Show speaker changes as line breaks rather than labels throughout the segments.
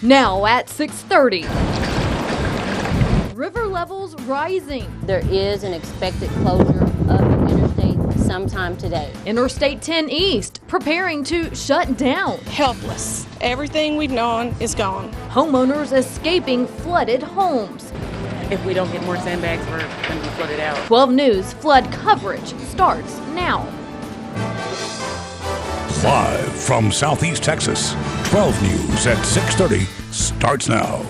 Now at 6:30. River levels rising.
There is an expected closure of the interstate sometime today.
Interstate 10 East preparing to shut down.
Helpless. Everything we've known is gone.
Homeowners escaping flooded homes.
If we don't get more sandbags, we're going to be flooded out.
12 News flood coverage starts now.
Live from Southeast Texas, 12 News at 6:30 starts now.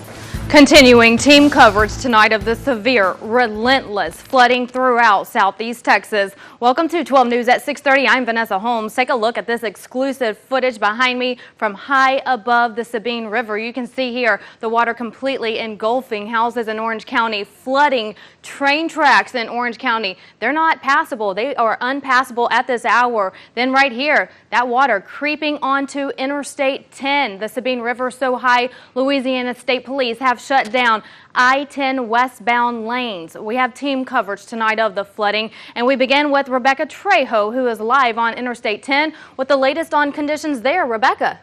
Continuing team coverage tonight of the severe, relentless flooding throughout Southeast Texas. Welcome to 12 News at 6:30. I'm Vanessa Holmes. Take a look at this exclusive footage behind me from high above the Sabine River. You can see here the water completely engulfing houses in Orange County, flooding train tracks in Orange County. They're not passable. They are unpassable at this hour. Then right here, that water creeping onto Interstate 10. The Sabine River so high, Louisiana State Police have shut down I-10 westbound lanes. We have team coverage tonight of the flooding, and we begin with Rebecca Trejo, who is live on Interstate 10 with the latest on conditions there. Rebecca.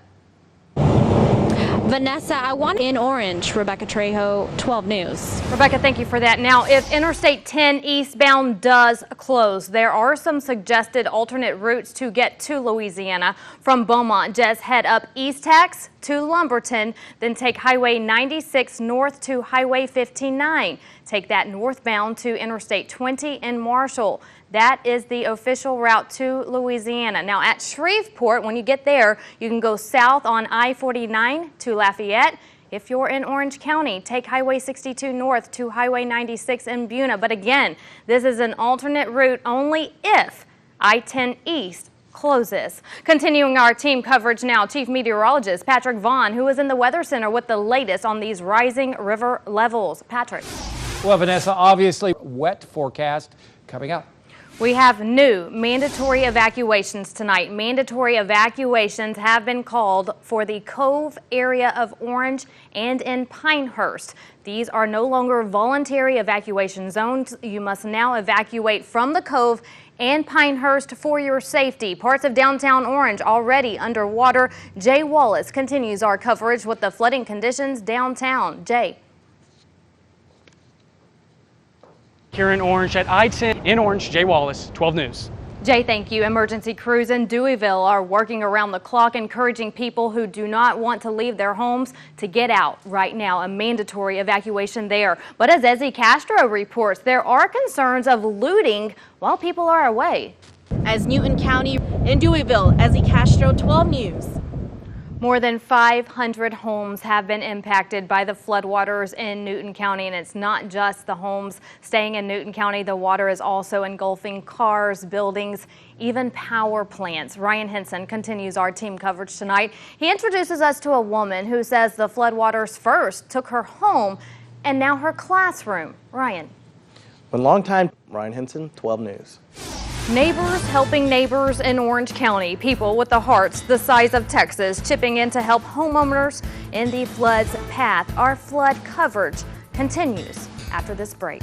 Vanessa, I want in orange. Rebecca Trejo, 12 News.
Rebecca, thank you for that. Now, if Interstate 10 eastbound does close, there are some suggested alternate routes to get to Louisiana. From Beaumont, just head up East Tex to Lumberton, then take Highway 96 north to Highway 59. Take that northbound to Interstate 20 in Marshall. That is the official route to Louisiana. Now at Shreveport, when you get there, you can go south on I-49 to Lafayette. If you're in Orange County, take Highway 62 north to Highway 96 in Buna. But again, this is an alternate route only if I-10 East closes. Continuing our team coverage now, Chief Meteorologist Patrick Vaughn, who is in the Weather Center with the latest on these rising river levels. Patrick.
Well, Vanessa, obviously wet forecast coming up.
We have new mandatory evacuations tonight. Mandatory evacuations have been called for the Cove area of Orange and in Pinehurst. These are no longer voluntary evacuation zones. You must now evacuate from the Cove and Pinehurst for your safety. Parts of downtown Orange already underwater. Jay Wallace continues our coverage with the flooding conditions downtown. Jay.
Here in Orange at I-10 in Orange, Jay Wallace, 12 News.
Jay, thank you. Emergency crews in Deweyville are working around the clock, encouraging people who do not want to leave their homes to get out right now. A mandatory evacuation there. But as Ezzy Castro reports, there are concerns of looting while people are away.
As Newton County in Deweyville, Ezzy Castro, 12 News.
More than 500 homes have been impacted by the floodwaters in Newton County, and it's not just the homes staying in Newton County. The water is also engulfing cars, buildings, even power plants. Ryan Henson continues our team coverage tonight. He introduces us to a woman who says the floodwaters first took her home and now her classroom. Ryan.
One long time, Ryan Henson, 12 News.
Neighbors helping neighbors in Orange County. People with the hearts the size of Texas chipping in to help homeowners in the flood's path. Our flood coverage continues after this break.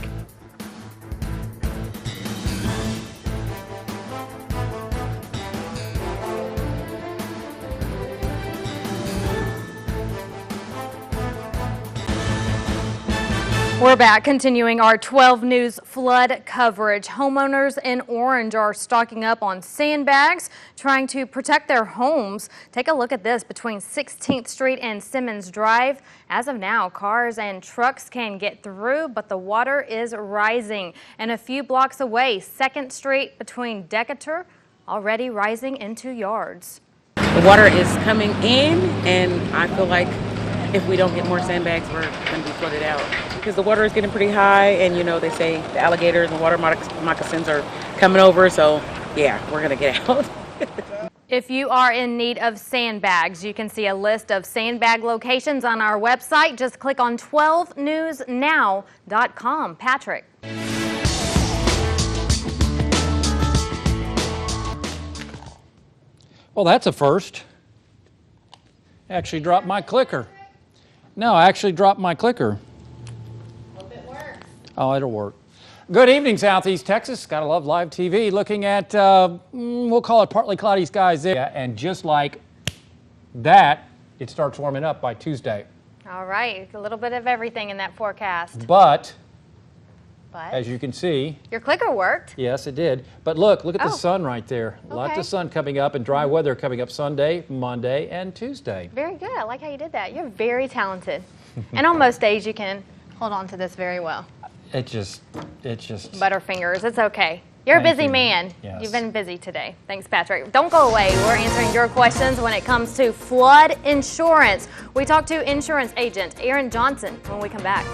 We're back, continuing our 12 News flood coverage. Homeowners in Orange are stocking up on sandbags, trying to protect their homes. Take a look at this between 16th Street and Simmons Drive. As of now, cars and trucks can get through, but the water is rising. And a few blocks away, 2nd Street between Decatur, already rising into yards.
The water is coming in, and I feel like if we don't get more sandbags, we're going to be flooded out. Because the water is getting pretty high, and you know, they say the alligators and water moccasins are coming over, so yeah, we're going to get out.
If you are in need of sandbags, you can see a list of sandbag locations on our website. Just click on 12newsnow.com. Patrick.
Well, that's a first. Actually dropped my clicker. No, I actually dropped my clicker.
Hope it works.
Oh, it'll work. Good evening, Southeast Texas. Gotta love live TV. Looking at, we'll call it partly cloudy skies there. And just like that, it starts warming up by Tuesday.
All right, a little bit of everything in that forecast.
But as you can see,
your clicker worked.
Yes, it did. But look at the sun right there. Lots
Okay.
of sun coming up and dry weather coming up Sunday, Monday, and Tuesday.
Very good. I like how you did that. You're very talented. And on most days, you can hold on to this very well.
It just.
Butterfingers, it's okay. You're a
Thank
busy
you.
man.
Yes.
You've been busy today. Thanks, Patrick. Don't go away. We're answering your questions when it comes to flood insurance. We talk to insurance agent Aaron Johnson when we come back.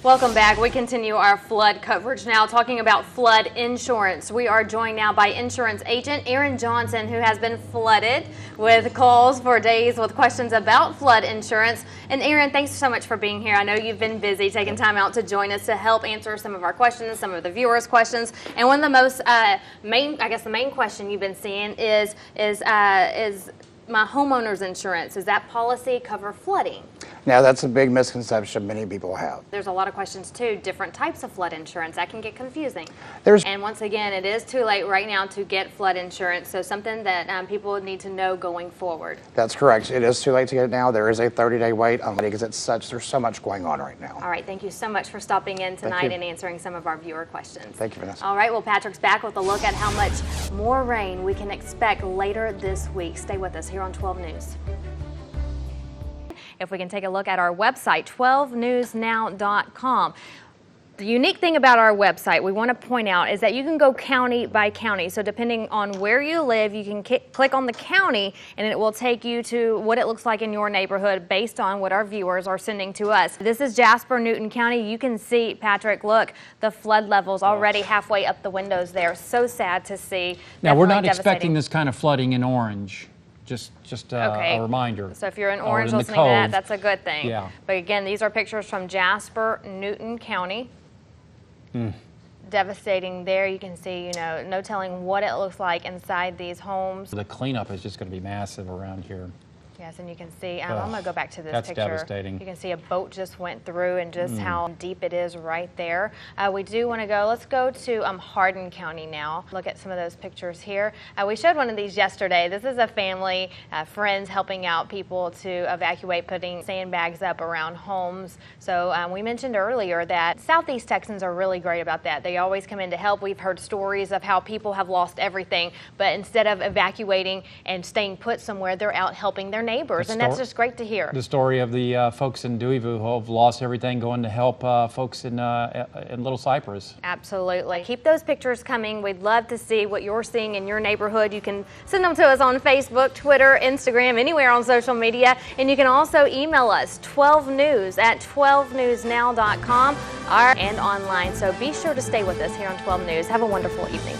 Welcome back. We continue our flood coverage now, talking about flood insurance. We are joined now by insurance agent Aaron Johnson, who has been flooded with calls for days with questions about flood insurance. And Aaron, thanks so much for being here. I know you've been busy taking time out to join us to help answer some of our questions, some of the viewers' questions. And one of the most the main question you've been seeing is my homeowner's insurance. Does that policy cover flooding?
Now, that's a big misconception many people have.
There's a lot of questions too, different types of flood insurance. That can get confusing.
There's
And once again, it is too late right now to get flood insurance, so something that people need to know going forward.
That's correct. It is too late to get it now. There is a 30-day wait because there's so much going on right now.
All right, thank you so much for stopping in tonight and answering some of our viewer questions.
Thank you, Vanessa.
All right, well, Patrick's back with a look at how much more rain we can expect later this week. Stay with us here on 12 News. If we can take a look at our website, 12newsnow.com. The unique thing about our website we want to point out is that you can go county by county. So depending on where you live, you can click on the county and it will take you to what it looks like in your neighborhood based on what our viewers are sending to us. This is Jasper, Newton County. You can see, Patrick, look, the flood levels already halfway up the windows there. So sad to see.
Now, we're not
Definitely
expecting
devastating.
this kind of flooding in Orange. Just
Okay.
a reminder.
So if you're in
Or
Orange
in the
listening to that,
Cove.
that's a good thing.
Yeah.
But again, these are pictures from Jasper, Newton County. Devastating there. You can see, no telling what it looks like inside these homes.
The cleanup is just going to be massive around here.
Yes, and you can see, I'm going to go back to this
That's
picture.
devastating.
You can see a boat just went through and just how deep it is right there. We do want to let's go to Hardin County now. Look at some of those pictures here. We showed one of these yesterday. This is a family, friends helping out people to evacuate, putting sandbags up around homes. So we mentioned earlier that Southeast Texans are really great about that. They always come in to help. We've heard stories of how people have lost everything, but instead of evacuating and staying put somewhere, they're out helping their neighbors, and that's just great to hear.
The story of the folks in Deweyville who have lost everything going to help folks in Little Cypress.
Absolutely. Keep those pictures coming. We'd love to see what you're seeing in your neighborhood. You can send them to us on Facebook, Twitter, Instagram, anywhere on social media, and you can also email us 12news@12newsnow.com and online. So be sure to stay with us here on 12 News. Have a wonderful evening.